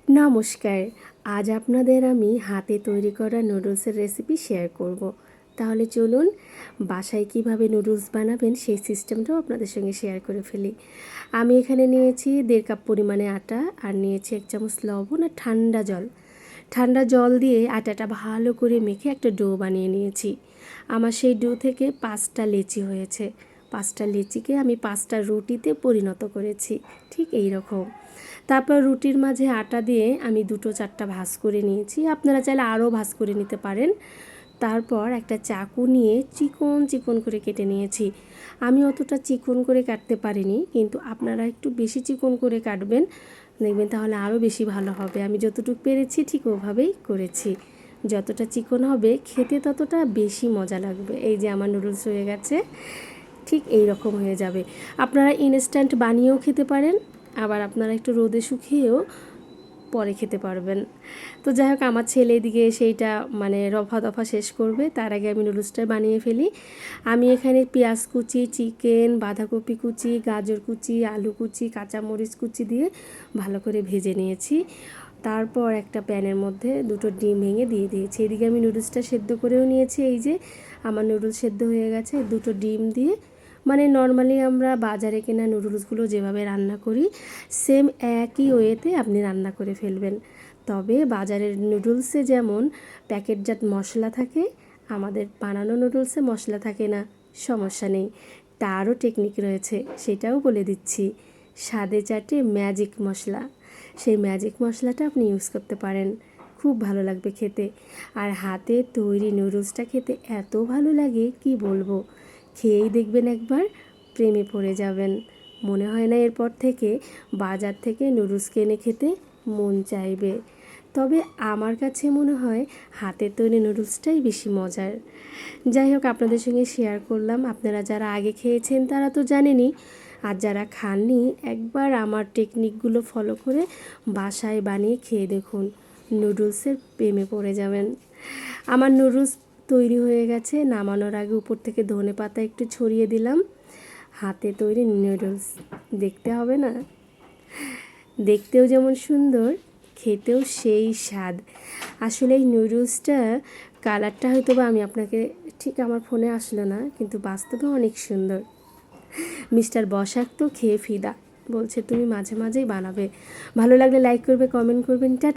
নমস্কার। আজ আপনাদের আমি হাতে তৈরি করা নুডলসের রেসিপি শেয়ার করব। তাহলে চলুন বাসায় কিভাবে নুডলস বানাবেন সেই সিস্টেমটাও আপনাদের সঙ্গে শেয়ার করে ফেলি। আমি এখানে নিয়েছি 1.5 কাপ পরিমাণে আটা, আর নিয়েছি 1 চামচ লবণ আর ঠান্ডা জল। ঠান্ডা জল দিয়ে আটাটা ভালো করে মেখে একটা ডো বানিয়ে নিয়েছি। আমার সেই ডো থেকে 5টা লেচি হয়েছে। 5টা লেচিকে আমি 5টা রুটিতে পরিণত করেছি, ঠিক এই রকম। তারপর রুটির মাঝে আটা দিয়ে আমি 2-4টা ভাঁজ করে নিয়েছি। আপনারা চাইলে আরও ভাঁজ করে নিতে পারেন। তারপর একটা চাকু নিয়ে চিকন চিকন করে কেটে নিয়েছি। আমি অতটা চিকন করে কাটতে পারিনি, কিন্তু আপনারা একটু বেশি চিকন করে কাটবেন, দেখবেন তাহলে আরও বেশি ভালো হবে। আমি যতটুকু পেরেছি ঠিক ওভাবেই করেছি। যতটা চিকন হবে খেতে ততটা বেশি মজা লাগবে। এই যে আমার নুডলস হয়ে গেছে, ঠিক এই রকম হয়ে যাবে। আপনারা ইনস্ট্যান্ট বানিয়েও খেতে পারেন, আবার আপনারা একটু রোদে শুকিয়েও পরে খেতে পারবেন। তো যাই হোক, আমার ছেলে এদিকে সেইটা রফা দফা শেষ করবে, তার আগে আমি নুডলসটা বানিয়ে ফেলি। আমি এখানে পেঁয়াজ কুচি, চিকেন, বাঁধাকপি কুচি, গাজর কুচি, আলু কুচি, কাঁচামরিচ কুচি দিয়ে ভালো করে ভেজে নিয়েছি। তারপর একটা প্যানের মধ্যে 2টো ডিম ভেঙে দিয়ে দিয়েছি। এদিকে আমি নুডলসটা সেদ্ধ করেও নিয়েছি। এই যে আমার নুডলস সেদ্ধ হয়ে গেছে। 2টো ডিম দিয়ে নর্মালি আমরা বাজারে কেনা নুডলসগুলো যেভাবে রান্না করি সেম একই ওয়েতে আপনি রান্না করে ফেলবেন। তবে বাজারের নুডলসে যেমন প্যাকেটজাত মশলা থাকে, আমাদের বানানো নুডলসে মশলা থাকে না। সমস্যা নেই, তারও টেকনিক রয়েছে, সেটাও বলে দিচ্ছি। স্বাদে চাটে ম্যাজিক মশলা, সেই ম্যাজিক মশলাটা আপনি ইউজ করতে পারেন, খুব ভালো লাগবে খেতে। আর হাতে তৈরি নুডলসটা খেতে এত ভালো লাগে কি বলবো। খেয়েই দেখবেন একবার, প্রেমে পড়ে যাবেন। মনে হয় না এরপর থেকে বাজার থেকে নুডলস কিনে খেতে মন চাইবে। তবে আমার কাছে মনে হয় হাতের তৈরি নুডলসটাই বেশি মজার। যাই হোক, আপনাদের সঙ্গে শেয়ার করলাম। আপনারা যারা আগে খেয়েছেন তারা তো জানেনই, আর যারা খাননি একবার আমার টেকনিকগুলো ফলো করে বাসায় বানিয়ে খেয়ে দেখুন, নুডলসের প্রেমে পড়ে যাবেন। আমার নুডলস তৈরি হয়ে গেছে। নামানোর আগে উপর থেকে ধনেপাতা একটু ছড়িয়ে দিলাম। হাতে তৈরি নুডলস দেখতে হবে না, দেখতেও যেমন সুন্দর, খেতেও সেই স্বাদ। আসলে এই নুডলসটা কালারটা হয়তো বা আমি আপনাকে ঠিক আমার ফোনে আসলো না, কিন্তু বাস্তবে অনেক সুন্দর। মিস্টার বসাক তো খেয়ে ফিদা, বলছে তুমি মাঝে মাঝেই বানাবে। ভালো লাগলে লাইক করবে, কমেন্ট করবেন। টাটা।